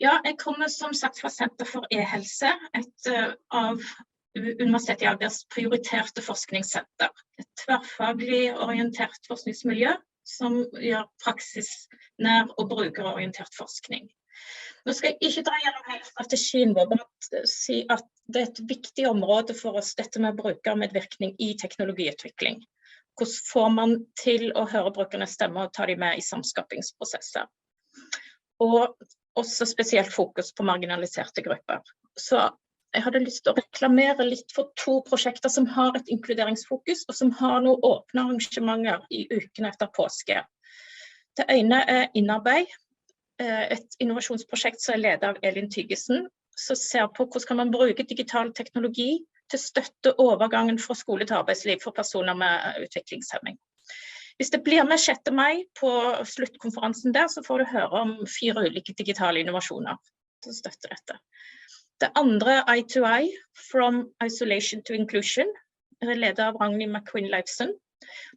Ja, jeg kommer som sagt fra Senter for e-helse, et av Universitetet i Agders prioriterte forskningssenter. Et tverrfaglig orientert forskningsmiljø som gjør praksisnær og brukerorientert forskning. Nå skal jeg ikke dra gjennom hele strategien vår, bare si at det er et viktig område for oss, dette med brukermedvirkning i teknologiutvikling. Hvordan får man til å høre brukernes stemme og ta dem med i samskapingsprosesser? Og også spesielt fokus på marginaliserte grupper. Så jeg hadde lyst til å reklamere litt for 2 prosjekter som har et inkluderingsfokus, og som har noen åpne arrangementer i ukene etter påske. Det ene er Innarbeid, et innovasjonsprosjekt som er ledet av Elin Tygesen, som ser på hvordan kan man bruke digital teknologi til støtte overgangen fra skole til arbeidsliv for personer med utviklingshemming. Hvis det blir med 6. mai på sluttkonferansen der, så får du høre om 4 ulike digitale innovasjoner som støtter dette. Det andre er I2I, From Isolation to Inclusion, ledet av Ragnhild McQueen-Leifsen.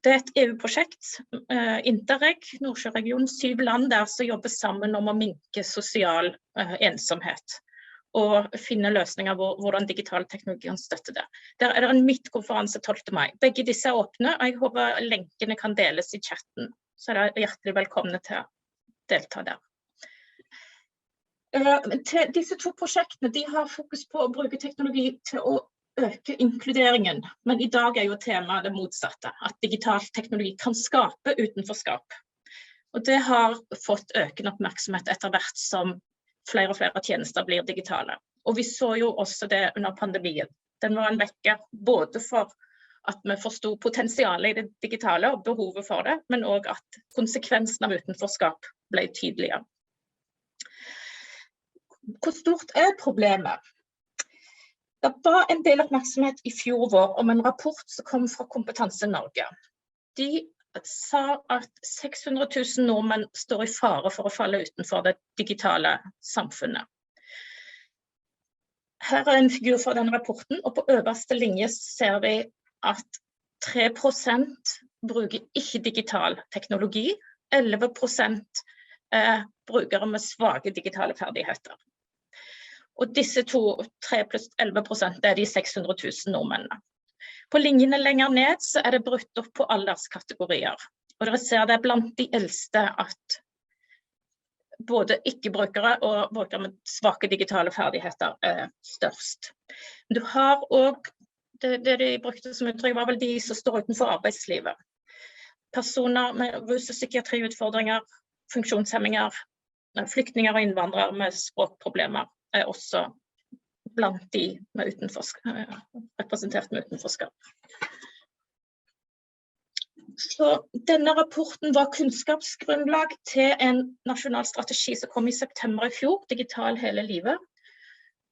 Det er et EU-prosjekt, Interreg, Nordsjøregionen, 7 land der som jobber sammen om å minke sosial ensomhet og finne løsninger hvordan digital teknologi kan støtte det. Der er det en midtkonferanse 12. mai. Begge disse er åpne, og jeg håper lenkene kan deles i chatten, så er dere hjertelig velkomne til å delta der. Disse 2 prosjektene de har fokus på å bruke teknologi til å øke inkluderingen, men i dag er jo temaet det motsatte, at digital teknologi kan skape utenforskap. Og det har fått økende oppmerksomhet etter hvert som flere og flere tjenester blir digitale. Og vi så jo også det under pandemien. Den var en vekker både for at vi forstod potensialet i det digitale og behovet for det, men også at konsekvensen av utenforskap ble tydeligere. Hvor stort er problemet? Det var en del oppmerksomhet i fjor vår om en rapport som kom fra Kompetanse Norge. De sa at 600 000 nordmenn står i fare for å falle utenfor det digitale samfunnet. Her er en figur fra den rapporten, og på øverste linje ser vi at 3% bruker ikke digital teknologi, 11% er brukere med svake digitale ferdigheter. Og disse 3 pluss 11% er de 600 000 nordmennene. På linjene lenger ned så er det brutt opp på alderskategorier. Og dere ser det blant de eldste at både ikke-brukere og brukere med svake digitale ferdigheter er størst. Du har også, det de brukte som uttrykk var vel de som står utenfor arbeidslivet. Personer med rus- og psykiatriutfordringer, funksjonshemminger, flyktninger og innvandrere med språkproblemer er også blant de med representert med utenforskap. Så denne rapporten var kunnskapsgrunnlag til en nasjonal strategi som kom i september i fjor, Digital hele livet.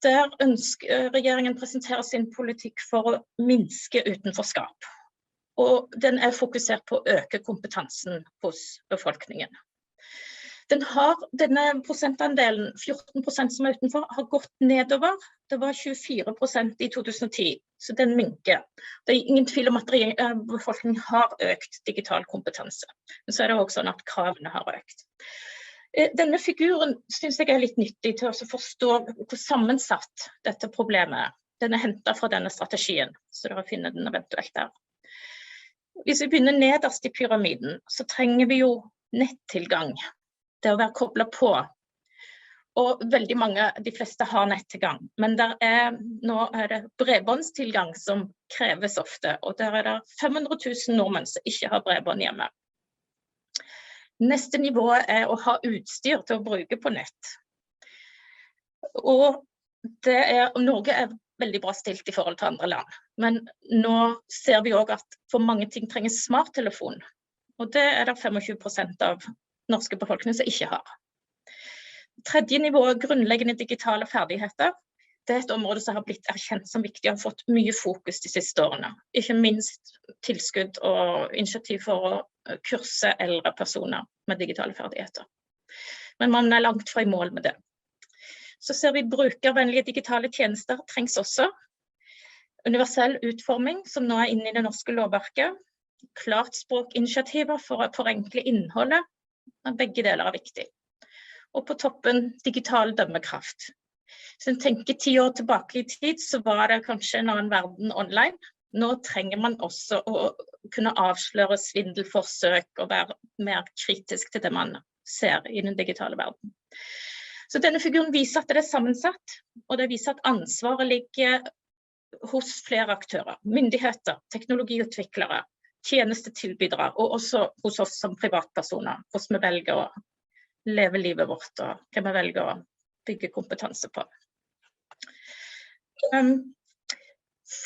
Der ønsker regjeringen presentere sin politikk for å minske utenforskap. Og den er fokusert på å øke kompetansen hos befolkningen. Denne prosentandelen, 14% som er utenfor, har gått nedover. Det var 24% i 2010, så den minker. Det er ingen tvil om at befolkningen har økt digital kompetanse. Men så er det også sånn at kravene har økt. Denne figuren synes jeg er litt nyttig til å forstå hvor sammensatt dette problemet er. Den er hentet fra denne strategien, så dere finner den eventuelt der. Hvis vi begynner nederst i pyramiden, så trenger vi jo nettilgang. Det å være koblet på, og veldig mange, de fleste har nettilgang, men nå er det bredbåndstilgang som kreves ofte, og der er det 500 000 nordmenn som ikke har bredbånd hjemme. Neste nivå er å ha utstyr til å bruke på nett. Og Norge er veldig bra stilt i forhold til andre land, men nå ser vi også at for mange ting trenger smarttelefon, og det er det 25% av norske befolkning som ikke har. Tredje nivå er grunnleggende digitale ferdigheter. Det er et område som har blitt erkjent som viktig og har fått mye fokus de siste årene. Ikke minst tilskudd og initiativ for å kurse eldre personer med digitale ferdigheter. Men man er langt fra i mål med det. Så ser vi brukervennlige digitale tjenester trengs også. Universell utforming, som nå er inne i det norske lovverket. Klart språkinitiativer for å forenkle innholdet. Begge deler er viktig. og på toppen digital dømmekraft. Så jeg tenker 10 år tilbake i tid, så var det kanskje en annen verden online. Nå trenger man også å kunne avsløre svindelforsøk og være mer kritisk til det man ser i den digitale verden. Så denne figuren viser at det er sammensatt, og det viser at ansvaret ligger hos flere aktører, myndigheter, teknologiutviklere, tjenestetilbydere, og også hos oss som privatpersoner, hvordan vi velger å leve livet vårt, og hva vi velger å bygge kompetanse på.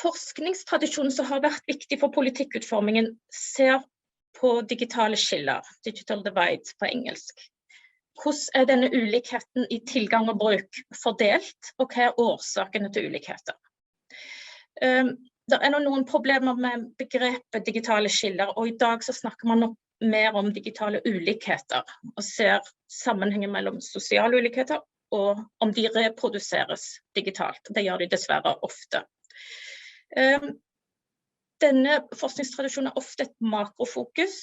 Forskningstradisjonen som har vært viktig for politikkutformingen ser på digitale skiller, digital divide på engelsk. Hvordan er denne ulikheten i tilgang og bruk fordelt, og hva er årsakene til ulikheter? Det er noen problemer med begrepet digitale skiller, og i dag så snakker man nok mer om digitale ulikheter, og ser sammenhengen mellom sosiale ulikheter, og om de reproduseres digitalt. Det gjør de dessverre ofte. Denne forskningstradisjonen er ofte et makrofokus,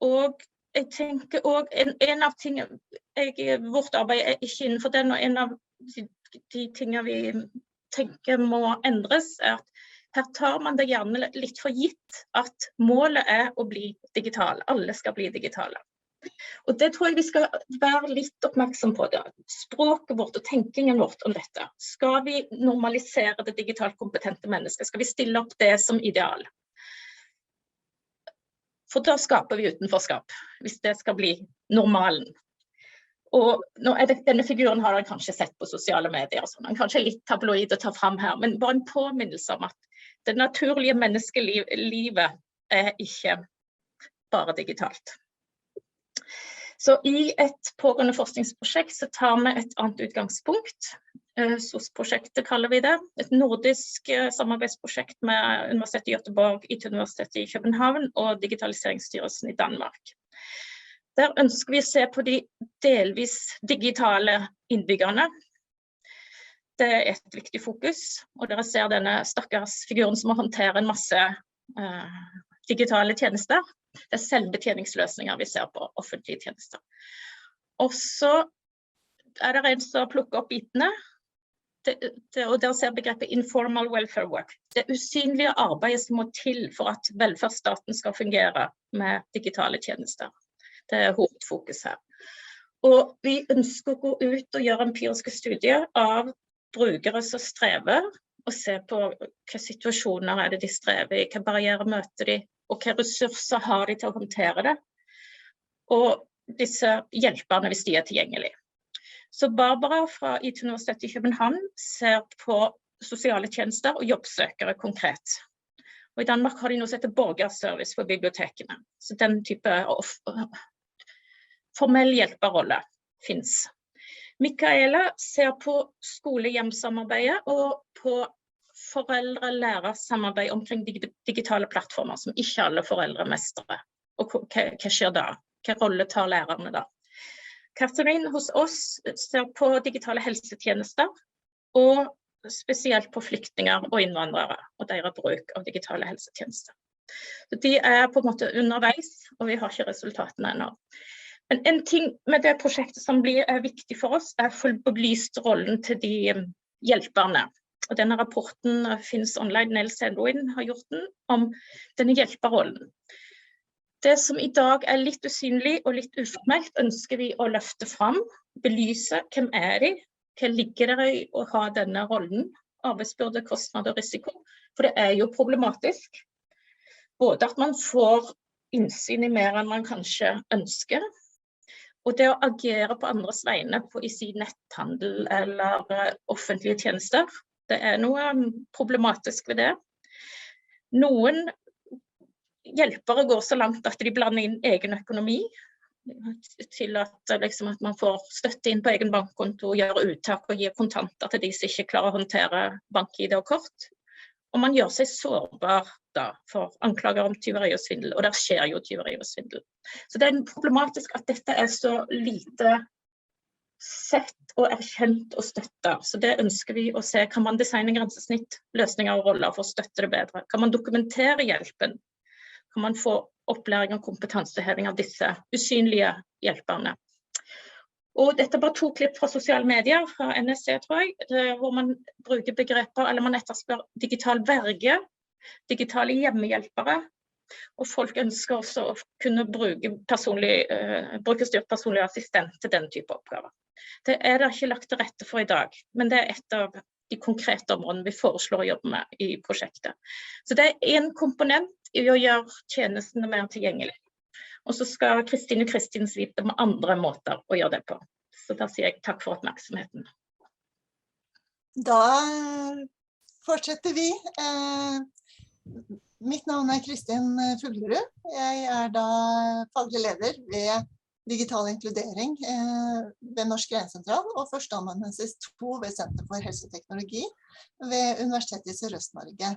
og jeg tenker også, en av tingene, vårt arbeid er ikke innenfor den, og en av de tingene vi tenker må endres, er at her tar man det gjerne litt for gitt at målet er å bli digital, alle skal bli digitale. Og det tror jeg vi skal være litt oppmerksom på det. Språket vårt og tenkingen vårt om dette. Skal vi normalisere det digitalt kompetente mennesket? Skal vi stille opp det som ideal? For da skaper vi utenforskap, hvis det skal bli normalen. Og nå denne figuren har dere kanskje sett på sosiale medier, og sånn. Den er kanskje litt tabloid å ta fram her, men bare en påminnelse om at det naturlige menneskelivet er ikke bare digitalt. Så i et pågående forskningsprosjekt så tar vi et annet utgangspunkt. SOS-prosjektet kaller vi det. Et nordisk samarbeidsprosjekt med Universitetet i Göteborg, IT-universitetet i København og Digitaliseringsstyrelsen i Danmark. Der ønsker vi å se på de delvis digitale innbyggerne. Det er et viktig fokus, og dere ser denne stakkars figuren som må håndtere en masse digitale tjenester. Det er selvbetjeningsløsninger vi ser på offentlige tjenester. Og så er det en som plukker opp bitene, og der ser begrepet informal welfare work. Det usynlige arbeidet som må til for at velferdsstaten skal fungere med digitale tjenester. Det er hovedfokus her. Og vi ønsker å gå ut og gjøre empiriske studier av brukere som strever, og se på hva situasjoner er det de strever i, hva barrierer møter de, og hva ressurser har de til å håndtere det, og disse hjelperne hvis de er tilgjengelige. Så Barbara fra IT-universitetet i København ser på sosiale tjenester og jobbsøkere konkret. Og i Danmark har de noe som heter borgerservice for bibliotekene, så den type formell hjelperrolle finnes. Michaela ser på skole-hjem-samarbeidet og på foreldre-lærer-samarbeid omkring digitale plattformer som ikke alle foreldre mestrer. Og hva skjer da? Hva rolle tar lærerne da? Catherine hos oss ser på digitale helsetjenester, og spesielt på flyktninger og innvandrere, og deres bruk av digitale helsetjenester. Så de er på en måte underveis, og vi har ikke resultatene ennå. Men en ting med det prosjektet som er viktig for oss, er å få belyst rollen til de hjelperne. Og denne rapporten finnes online, Nels Edwin har gjort den, om denne hjelperrollen. Det som i dag er litt usynlig og litt uformelt, ønsker vi å løfte fram, belyse hvem er de, hva ligger det i å ha denne rollen, arbeidsbyrde, kostnad og risiko, for det er jo problematisk. Både at man får innsyn i mer enn man kanskje ønsker, og det å agere på andres vegne i sin netthandel eller offentlige tjenester, det er noe problematisk ved det. Noen hjelpere går så langt at de blander inn egen økonomi, til at man får støtte inn på egen bankkonto, gjøre uttak og gi kontanter til de som ikke klarer å håndtere bank-ID og kort. Og man gjør seg sårbar da for anklager om tyveri og svindel, og der skjer jo tyveri og svindel. Så det er problematisk at dette er så lite sett og erkjent og støttet. Så det ønsker vi å se. Kan man designe grensesnitt, løsninger og roller for å støtte det bedre? Kan man dokumentere hjelpen? Kan man få opplæring og kompetanseheving av disse usynlige hjelperne? Og dette er bare 2 klipp fra sosiale medier, fra NSC, tror jeg, hvor man bruker begreper, eller man etterspør digital verge, digitale hjemmehjelpere, og folk ønsker også å kunne bruke brukerstyrt personlig assistent til den type oppgaver. Det er det ikke lagt til rette for i dag, men det er et av de konkrete områdene vi foreslår å jobbe med i prosjektet. Så det er en komponent i å gjøre tjenestene mer tilgjengelig. Og så skal Kristine Kristins vite om andre måter å gjøre det på. Så da sier jeg takk for oppmerksomheten. Da fortsetter vi. Mitt navn er Kristin Fuglerud. Jeg er da faglig leder ved digital inkludering ved Norsk Regnesentral og førsteamanuensis 2 ved Senter for helseteknologi ved Universitetet i Sørøst-Norge.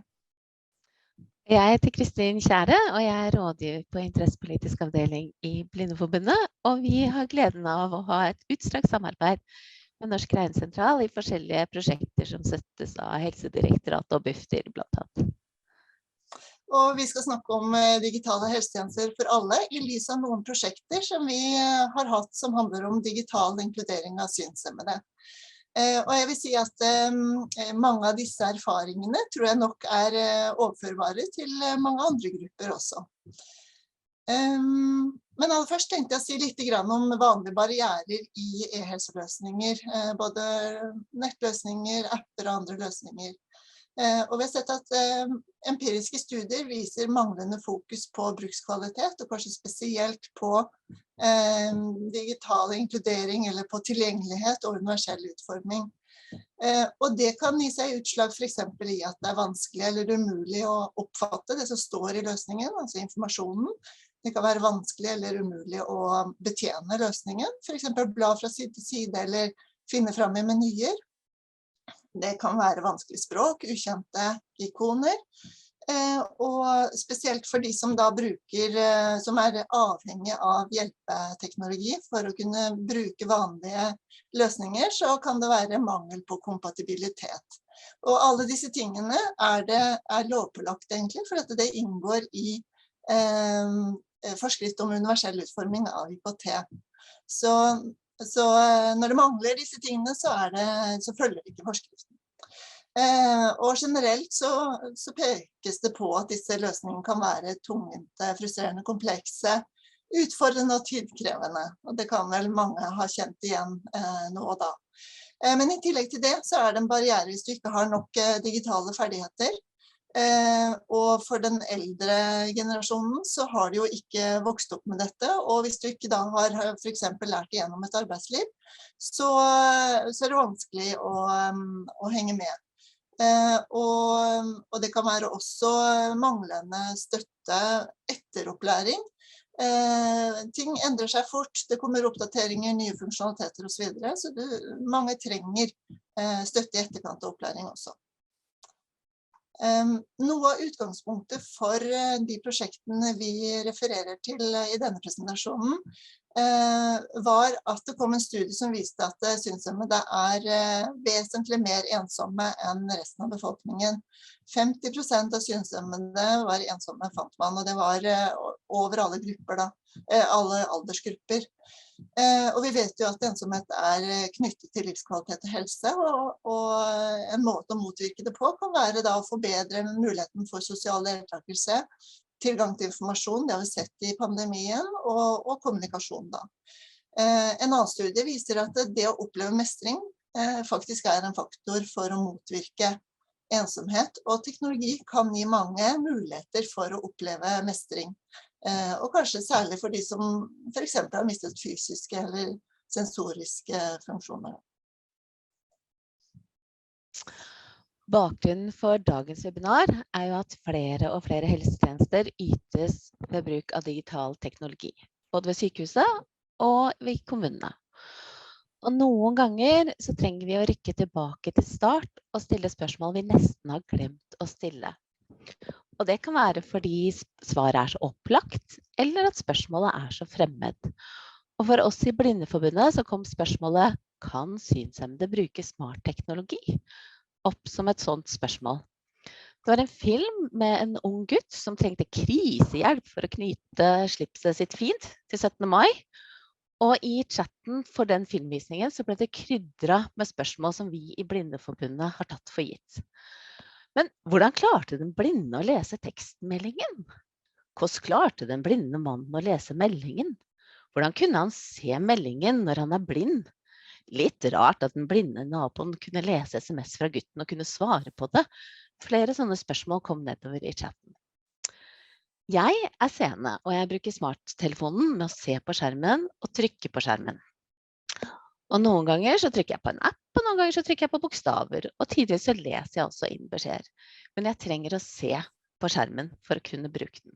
Jeg heter Kristin Kjære, og jeg er rådgiver på interessepolitisk avdeling i Blindeforbundet, og vi har gleden av å ha et utstrakt samarbeid med Norsk Regnesentral i forskjellige prosjekter som støttes av Helsedirektoratet og Bufdir blant annet. Og vi skal snakke om digitale helsetjenester for alle i lys av noen prosjekter som vi har hatt som handler om digital inkludering av synshemmede. Og jeg vil si at mange av disse erfaringene tror jeg nok er overførbare til mange andre grupper også. Men aller først tenkte jeg å si litt om vanlige barrierer i e-helseløsninger, både nettløsninger, apper og andre løsninger. Og vi har sett at empiriske studier viser manglende fokus på brukskvalitet, og kanskje spesielt på digital inkludering eller på tilgjengelighet og universell utforming. Og det kan gi seg utslag for eksempel i at det er vanskelig eller umulig å oppfatte det som står i løsningen, altså informasjonen. Det kan være vanskelig eller umulig å betjene løsningen, for eksempel bla fra side til side eller finne frem i menyer. Det kan være vanskelig språk, ukjente ikoner, og spesielt for de som da som er avhengig av hjelpeteknologi for å kunne bruke vanlige løsninger, så kan det være mangel på kompatibilitet. Og alle disse tingene er lovpålagt egentlig, for at det inngår i forskrift om universell utforming av IKT. Så når det mangler disse tingene, så følger det ikke forskriften. Og generelt så pekes det på at disse løsningene kan være tungvinte, frustrerende, komplekse, utfordrende og tidkrevende. Og det kan vel mange ha kjent igjen nå og da. Men i tillegg til det så er det en barriere hvis du ikke har nok digitale ferdigheter. Og for den eldre generasjonen så har de jo ikke vokst opp med dette, og hvis du ikke da har for eksempel lært gjennom et arbeidsliv, så er det vanskelig å henge med. Og det kan være også manglende støtte etter opplæring. Ting endrer seg fort, det kommer oppdateringer, nye funksjonaliteter og så videre, så mange trenger støtte i etterkant av opplæring også. Noe av utgangspunktet for de prosjektene vi refererer til i denne presentasjonen var at det kom en studie som viste at synshemmede er vesentlig mer ensomme enn resten av befolkningen. 50% av synshemmede var ensomme, fant man, og det var over alle grupper da, alle aldersgrupper. Og vi vet jo at ensomhet er knyttet til livskvalitet og helse, og en måte å motvirke det på kan være da å forbedre muligheten for sosial deltakelse, tilgang til informasjon, det har vi sett i pandemien, og kommunikasjon da. En annen studie viser at det å oppleve mestring faktisk er en faktor for å motvirke ensomhet, og teknologi kan gi mange muligheter for å oppleve mestring. Og kanskje særlig for de som for eksempel har mistet fysiske eller sensoriske funksjoner. Bakgrunnen for dagens webinar er jo at flere og flere helsetjenester ytes ved bruk av digital teknologi, både ved sykehuset og ved kommunene. Og noen ganger så trenger vi å rykke tilbake til start og stille spørsmål vi nesten har glemt å stille. Og det kan være fordi svaret er så opplagt, eller at spørsmålet er så fremmed. Og for oss i Blindeforbundet så kom spørsmålet, kan synshemmede bruke smart teknologi? Opp som et sånt spørsmål. Det var en film med en ung gutt som trengte krisehjelp for å knyte slipset sitt fint til 17. mai. Og i chatten for den filmvisningen så ble det krydret med spørsmål som vi i Blindeforbundet har tatt for gitt. Men hvordan klarte den blinde å lese tekstmeldingen? Hvordan klarte den blinde mannen å lese meldingen? Hvordan kunne han se meldingen når han blind? Litt rart at den blinde naboen kunne lese SMS fra gutten og kunne svare på det. Flere sånne spørsmål kom nedover i chatten. Jeg seende, og jeg bruker smarttelefonen med å se på skjermen og trykke på skjermen. Og noen ganger så trykker jeg på en app, og noen ganger så trykker jeg på bokstaver, og tidligere så leser jeg også inn beskjeder. Men jeg trenger å se på skjermen for å kunne bruke den.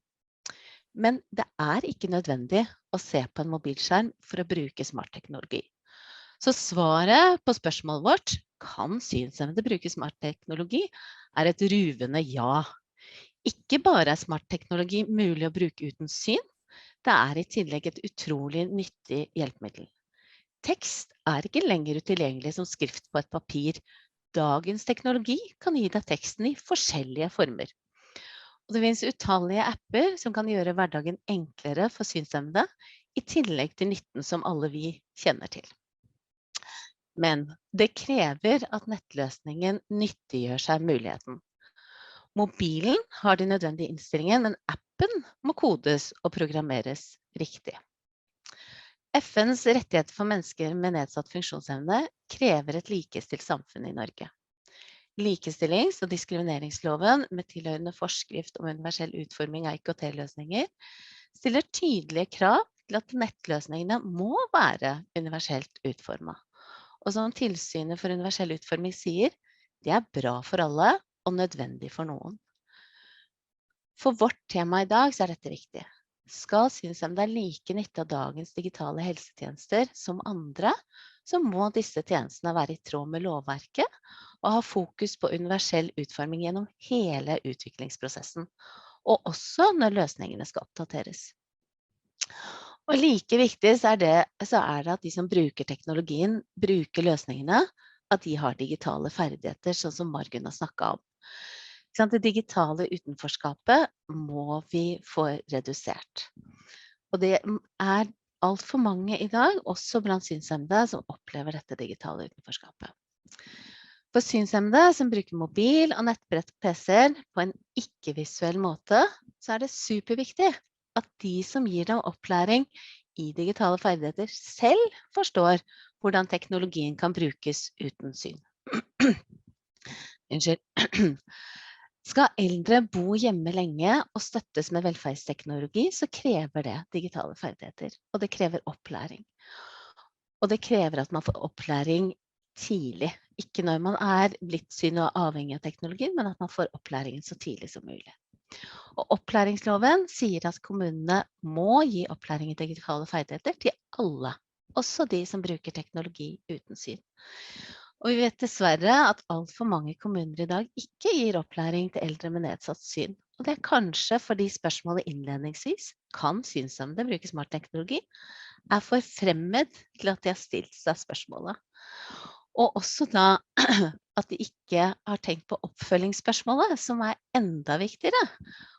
Men det ikke nødvendig å se på en mobilskjerm for å bruke smartteknologi. Så svaret på spørsmålet vårt, kan synshemmede bruke smartteknologi, et ruvende ja. Ikke bare smartteknologi mulig å bruke uten syn, det i tillegg et utrolig nyttig hjelpemiddel. Tekst ikke lenger utilgjengelig som skrift på et papir. Dagens teknologi kan gi deg teksten i forskjellige former. Og det finnes utallige apper som kan gjøre hverdagen enklere for synshemmede, i tillegg til nytten som alle vi kjenner til. Men det krever at nettløsningen nyttiggjør seg muligheten. Mobilen har de nødvendige innstillingene, men appen må kodes og programmeres riktig. FNs rettigheter for mennesker med nedsatt funksjonsevne krever et likestilt samfunn i Norge. Likestillings- og diskrimineringsloven med tilhørende forskrift om universell utforming av IKT-løsninger stiller tydelige krav til at nettløsningene må være universelt utformet. Og som tilsynet for universell utforming sier, det bra for alle og nødvendig for noen. For vårt tema i dag så dette viktig. Skal synshemmede like nytte av dagens digitale helsetjenester som andre, så må disse tjenestene være i tråd med lovverket og ha fokus på universell utforming gjennom hele utviklingsprosessen, og også når løsningene skal oppdateres. Og like viktig så det at de som bruker teknologien, bruker løsningene, at de har digitale ferdigheter, sånn som Margunn har snakket om. Det digitale utenforskapet må vi få redusert. Og det alt for mange i dag, også blant synshemmede, som opplever dette digitale utenforskapet. For synshemmede som bruker mobil og nettbrett PC-er på en ikke-visuell måte, så det superviktig at de som gir dem opplæring i digitale ferdigheter selv forstår hvordan teknologien kan brukes uten syn. Unnskyld. Skal eldre bo hjemme lenge og støttes med velferdsteknologi, så krever det digitale ferdigheter, og det krever opplæring. Og det krever at man får opplæring tidlig, ikke når man blitt syn og avhengig av teknologien, men at man får opplæringen så tidlig som mulig. Og opplæringsloven sier at kommunene må gi opplæring i digitale ferdigheter til alle, også de som bruker teknologi uten syn. Og vi vet dessverre at alt for mange kommuner i dag ikke gir opplæring til eldre med nedsatt syn. Og det kanskje fordi spørsmålet innledningsvis, kan synshemmede bruke smartteknologi, for fremmed til at de har stilt seg spørsmålet. Og også da at de ikke har tenkt på oppfølgingsspørsmålet, som enda viktigere.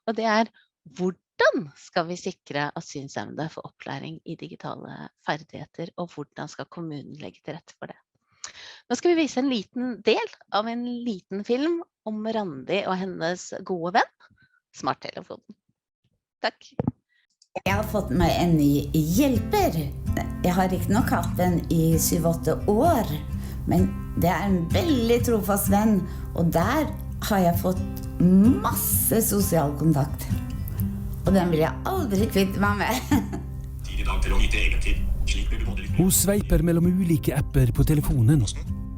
Og det hvordan skal vi sikre at synshemmede får opplæring i digitale ferdigheter, og hvordan skal kommunen legge til rette for det? Nå skal vi vise en liten del av en liten film om Randi og hennes gode venn, smarttelefonen. Takk. Jeg har fått meg en ny hjelper. Jeg har ikke nok hatt den i 7-8 år, men det en veldig trofast venn, og der har jeg fått masse sosial kontakt. Og den vil jeg aldri kvitte meg med. Tid i dag til å nyte egentid. Slik blir du både litt... Hun sveiper mellom ulike apper på telefonen.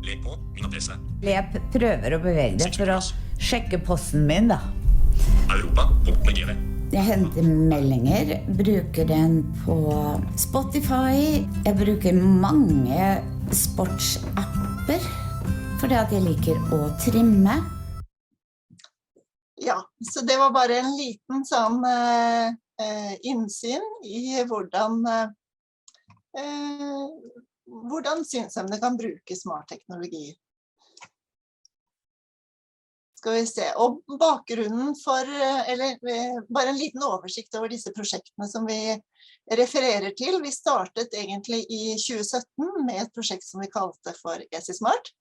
Lek på min adresse. Jeg prøver å bevege det for å sjekke posten min da. Europa.gv. Jeg henter meldinger, bruker den på Spotify. Jeg bruker mange sportsapper, fordi at jeg liker å trimme. Ja, så det var bare en liten sånn innsyn i hvordan synshemmede kan bruke smartteknologi. Skal vi se, og bakgrunnen for, eller bare en liten oversikt over disse prosjektene som vi refererer til. Vi startet egentlig i 2017 med et prosjekt som vi kalte for EasySmart.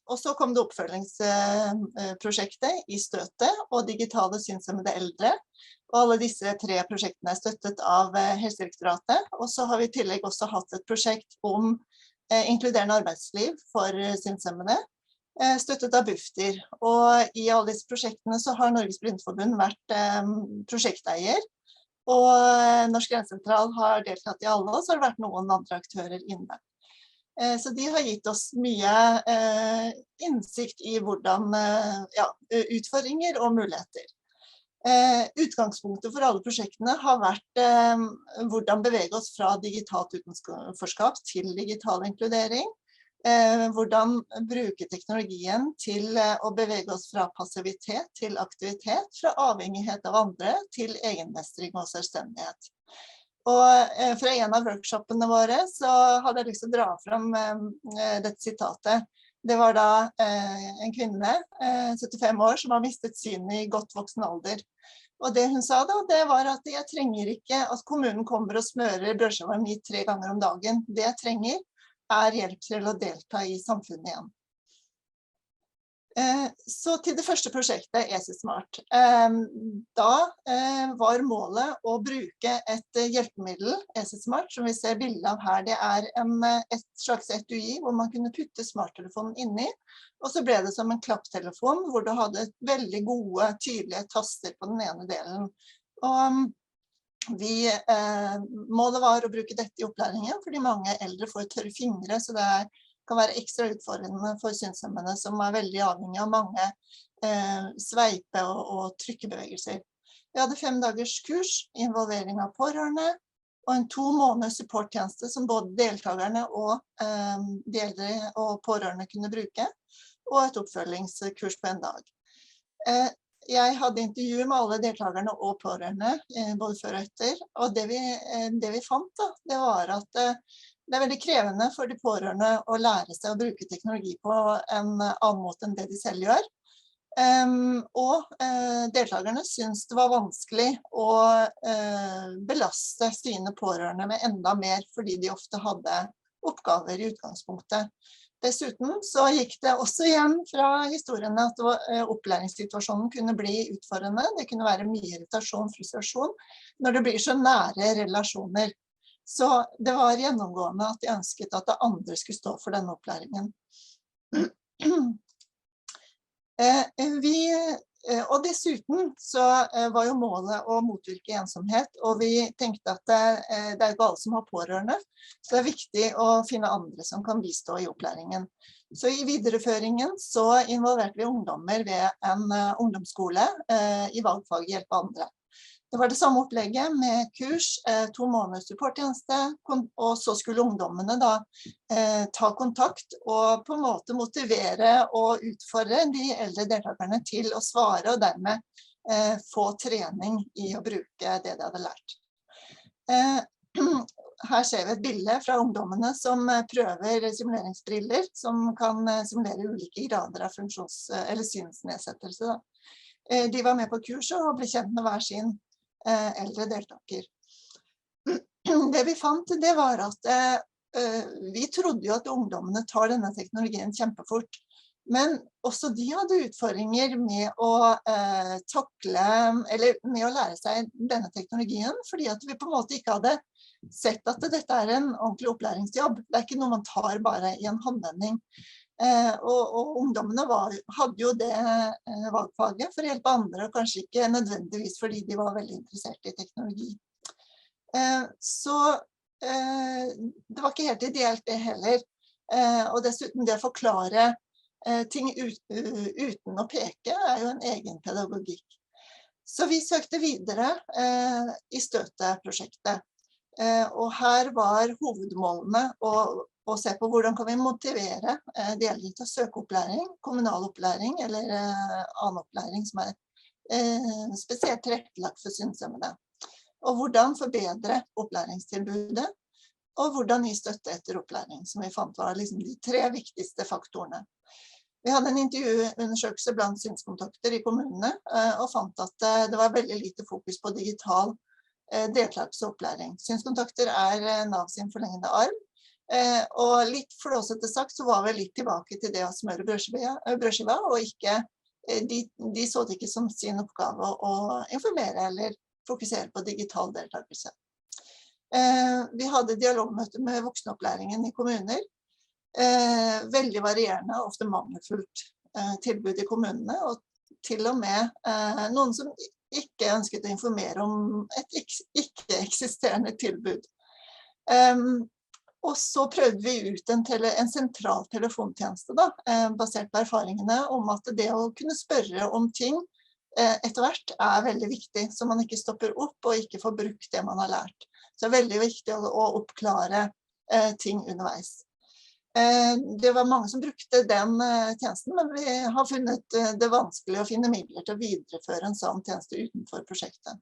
Og så kom det oppfølgingsprosjektet i støtet og digitale synshemmede eldre. Og alle disse 3 prosjektene er støttet av Helsedirektoratet. Og så har vi i tillegg også hatt et prosjekt om inkluderende arbeidsliv for synshemmede, støttet av Bufdir. Og i alle disse prosjektene så har Norges Blindeforbund vært prosjekteier. Og Norsk Grensesentral har deltatt i alle, og så har det vært noen andre aktører inne. Så de har gitt oss mye innsikt i hvordan, utfordringer og muligheter. Utgangspunktet for alle prosjektene har vært hvordan bevege oss fra digitalt utenforskap til digital inkludering. Hvordan bruke teknologien til å bevege oss fra passivitet til aktivitet, fra avhengighet av andre til egenmestring og selvstendighet. Og fra en av workshopene våre så hadde jeg lyst til å dra frem dette sitatet. Det var da en kvinne, 75 år, som har mistet synet i godt voksen alder. Og det hun sa da, det var at jeg trenger ikke at kommunen kommer og smører brødskiva mi 3 ganger om dagen. Det jeg trenger hjelp til å delta i samfunnet igjen. Så til det første prosjektet, EasySmart. Da var målet å bruke et hjelpemiddel, EasySmart, som vi ser bildet av her. Det er et slags etui hvor man kunne putte smarttelefonen inni, og så ble det som en klapptelefon hvor du hadde veldig gode, tydelige taster på den ene delen. Og målet var å bruke dette i opplæringen, fordi mange eldre får tørre fingre, så det kan være ekstra utfordrende for synshemmede som er veldig avhengig av mange sveipe- og trykkebevegelser. Vi hadde 5 dagers kurs, involvering av pårørende, og en 2 måneders supporttjeneste som både deltakerne og de eldre og pårørende kunne bruke, og et oppfølgingskurs på 1 dag. Jeg hadde intervju med alle deltakerne og pårørende, både før og etter, og det vi fant da, det var at det er veldig krevende for de pårørende å lære seg å bruke teknologi på en annen måte enn det de selv gjør. Og deltakerne syntes det var vanskelig å belaste sine pårørende med enda mer, fordi de ofte hadde oppgaver i utgangspunktet. Dessuten så gikk det også igjen fra historiene at opplæringssituasjonen kunne bli utfordrende. Det kunne være mye irritasjon, frustrasjon, når det blir så nære relasjoner. Så det var gjennomgående at de ønsket at det andre skulle stå for denne opplæringen. Og dessuten så var jo målet å motvirke ensomhet, og vi tenkte at det er ikke alle som har pårørende, så det er viktig å finne andre som kan bistå i opplæringen. Så i videreføringen så involverte vi ungdommer ved en ungdomsskole i valgfag hjelpe andre. Det var det samme opplegget med kurs, 2 måneders supporttjeneste, og så skulle ungdommene da ta kontakt og på en måte motivere og utfordre de eldre deltakerne til å svare og dermed få trening i å bruke det de hadde lært. Her ser vi et bilde fra ungdommene som prøver simuleringsbriller som kan simulere ulike grader av synsnedsettelse. De var med på kurset og ble kjent med hver sin eldre deltaker. Det vi fant, det var at vi trodde jo at ungdommene tar denne teknologien kjempefort, men også de hadde utfordringer med å takle, eller med å lære seg denne teknologien, fordi at vi på en måte ikke hadde sett at dette er en ordentlig opplæringsjobb. Det er ikke noe man tar bare i en håndvending. Og ungdommene hadde jo det valgfaget for å hjelpe andre, og kanskje ikke nødvendigvis fordi de var veldig interessert i teknologi. Så det var ikke helt ideelt det heller, og dessuten det å forklare ting uten å peke er jo en egen pedagogikk. Så vi søkte videre i støteprosjektet, og her var hovedmålene å se på hvordan kan vi motivere de eldre til å søke opplæring, kommunal opplæring eller annen opplæring som er spesielt tilrettelagt for synshemmede. Og hvordan forbedre opplæringstilbudet, og hvordan gi støtte etter opplæring, som vi fant var liksom de 3 viktigste faktorene. Vi hadde en intervjuundersøkelse blant synskontakter i kommunene, og fant at det var veldig lite fokus på digital deltakelse og opplæring. Synskontakter NAV sin forlengende arm, og litt flåsete sagt så var vi litt tilbake til det å smøre brødskiva, og ikke, de så det ikke som sin oppgave å informere eller fokusere på digital deltakelse. Vi hadde dialogmøter med voksenopplæringen i kommuner, veldig varierende, ofte mangelfullt tilbud i kommunene, og til og med noen som ikke ønsket å informere om et ikke-eksisterende tilbud. Og så prøvde vi ut en sentral telefontjeneste da, basert på erfaringene om at det å kunne spørre om ting etter hvert veldig viktig, så man ikke stopper opp og ikke får brukt det man har lært. Så det veldig viktig å oppklare ting underveis. Det var mange som brukte den tjenesten, men vi har funnet det vanskelig å finne midler til å videreføre en sånn tjeneste utenfor prosjektet.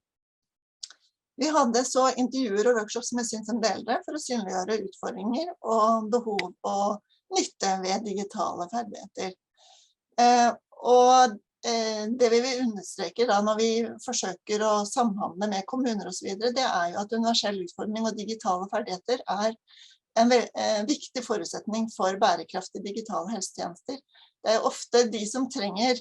Vi hadde så intervjuer og workshops med synshemmede eldre for å synliggjøre utfordringer og behov og nytte ved digitale ferdigheter. Og det vi vil understreke da når vi forsøker å samhandle med kommuner og så videre, det jo at universell utforming og digitale ferdigheter en viktig forutsetning for bærekraftige digitale helsetjenester. Det ofte de som trenger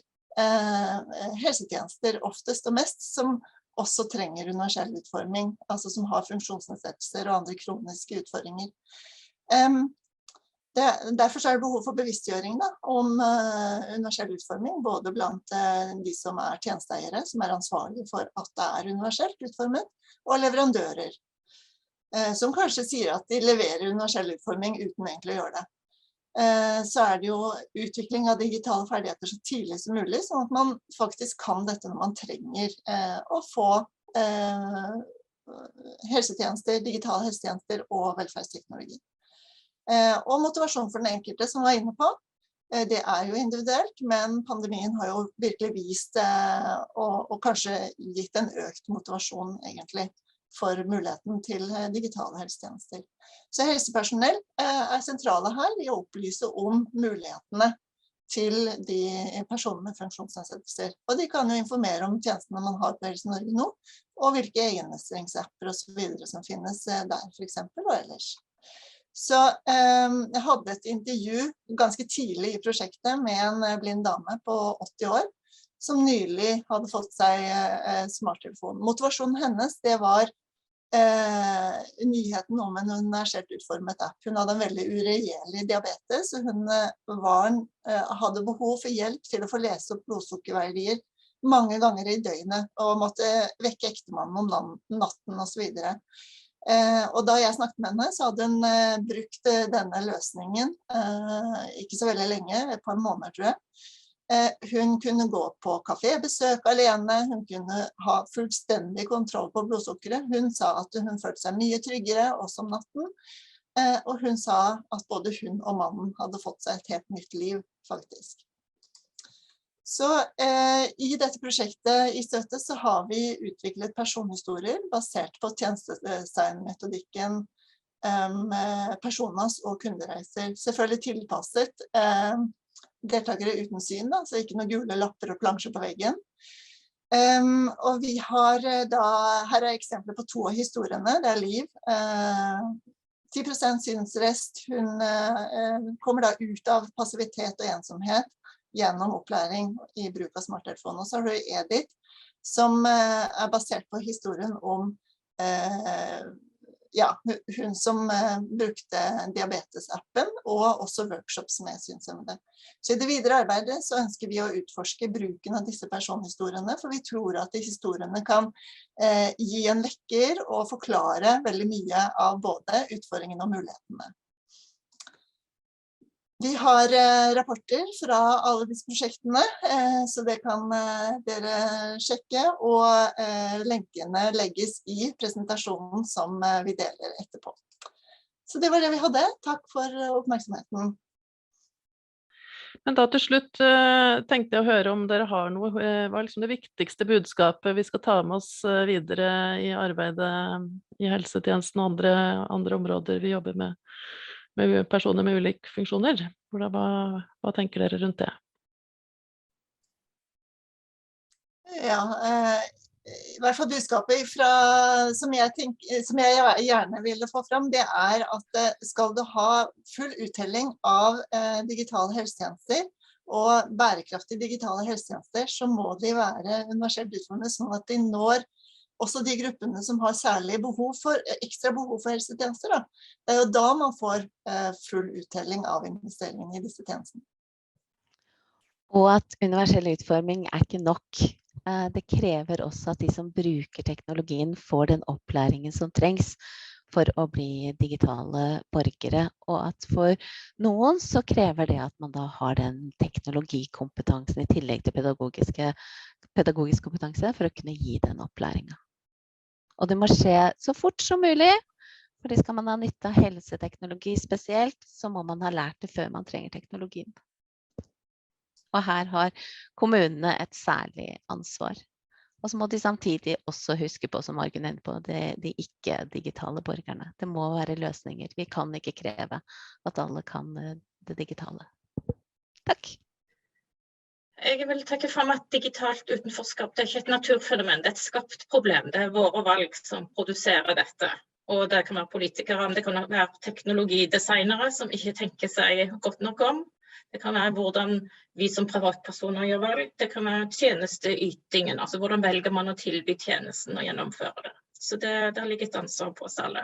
helsetjenester oftest og mest, som også trenger universell utforming, altså som har funksjonsnedsettelser og andre kroniske utfordringer. Derfor det behov for bevisstgjøring da, om universell utforming, både blant de som tjenesteeiere, som ansvarlige for at det universelt utformet, og leverandører, som kanskje sier at de leverer universell utforming uten egentlig å gjøre det. Så det jo utvikling av digitale ferdigheter så tidlig som mulig, sånn at man faktisk kan dette når man trenger å få helsetjenester, digitale helsetjenester og velferdsteknologi. Og motivasjon for den enkelte som var inne på, det jo individuelt, men pandemien har jo virkelig vist og kanskje gitt en økt motivasjon egentlig for muligheten til digitale helsetjenester. Så helsepersonell sentrale her i å opplyse om mulighetene til de personene med funksjonsnedsettelser. Og de kan jo informere om tjenestene man har på Helse Norge nå, og hvilke egenmestringsapper og så videre som finnes der for eksempel, og ellers. Så jeg hadde et intervju ganske tidlig i prosjektet med en blind dame på 80 år, som nylig hadde fått seg smarttelefon. Motivasjonen hennes, det var nyheten om en universelt utformet app. Hun hadde en veldig uregjerlig diabetes, og hun hadde behov for hjelp til å få lese opp blodsukkerverdier mange ganger i døgnet, og måtte vekke ektemannen om natten og så videre. Og da jeg snakket med henne, så hadde hun brukt denne løsningen, ikke så veldig lenge, et par måneder tror jeg. Hun kunne gå på kafébesøk alene, hun kunne ha fullstendig kontroll på blodsukkeret. Hun sa at hun følte seg mye tryggere også om natten, og hun sa at både hun og mannen hadde fått seg et helt nytt liv, faktisk. Så i dette prosjektet i Støtte så har vi utviklet personhistorier basert på tjenestedesignmetodikken personas og kundereiser. Selvfølgelig tilpasset deltakere uten syn, da, så ikke noen gule lapper og plansjer på veggen. Og vi har da, her eksempler på 2 av historiene, det Liv. 10% synsrest, hun kommer da ut av passivitet og ensomhet gjennom opplæring i bruk av smarttelefon. Og så har du Edith, som basert på historien om hun som brukte diabetesappen og også workshops med synshemmede. Så i det videre arbeidet så ønsker vi å utforske bruken av disse personhistoriene, for vi tror at historiene kan gi en vekker og forklare veldig mye av både utfordringene og mulighetene. Vi har rapporter fra alle disse prosjektene, så det kan dere sjekke, og lenkene legges i presentasjonen som vi deler etterpå. Så det var det vi hadde. Takk for oppmerksomheten. Men da til slutt tenkte jeg å høre om dere har noe, hva liksom det viktigste budskapet vi skal ta med oss videre i arbeidet i helsetjenesten og andre områder vi jobber med personer med ulike funksjoner. Hva tenker dere rundt det? Ja, i hvert fall budskapet som jeg gjerne ville få fram, det at skal du ha full uttelling av digitale helsetjenester og bærekraftige digitale helsetjenester, så må de være universelt utformet sånn at de når også de gruppene som har særlig ekstra behov for helsetjenester. Da. Det jo da man får full uttelling av investeringen i disse tjenestene. Og at universell utforming ikke nok. Det krever også at de som bruker teknologien får den opplæringen som trengs for å bli digitale borgere, og at for noen så krever det at man da har den teknologikompetansen i tillegg til pedagogisk kompetanse for å kunne gi den opplæringen. Og det må skje så fort som mulig, fordi skal man ha nytte av helseteknologi spesielt, så må man ha lært det før man trenger teknologien. Og her har kommunene et særlig ansvar. Og så må de samtidig også huske på, som argument på, de ikke-digitale borgerne. Det må være løsninger. Vi kan ikke kreve at alle kan det digitale. Takk. Jeg vil trekke frem at digitalt utenforskap det ikke et naturfenomen, det et skapt problem. Det våre valg som produserer dette. Og det kan være politikere, det kan være teknologidesignere som ikke tenker seg godt nok om. Det kan være hvordan vi som privatpersoner gjør valg. Det kan være tjenesteytingen, altså hvordan velger man å tilby tjenesten og gjennomføre det. Så det ligger et ansvar på oss alle.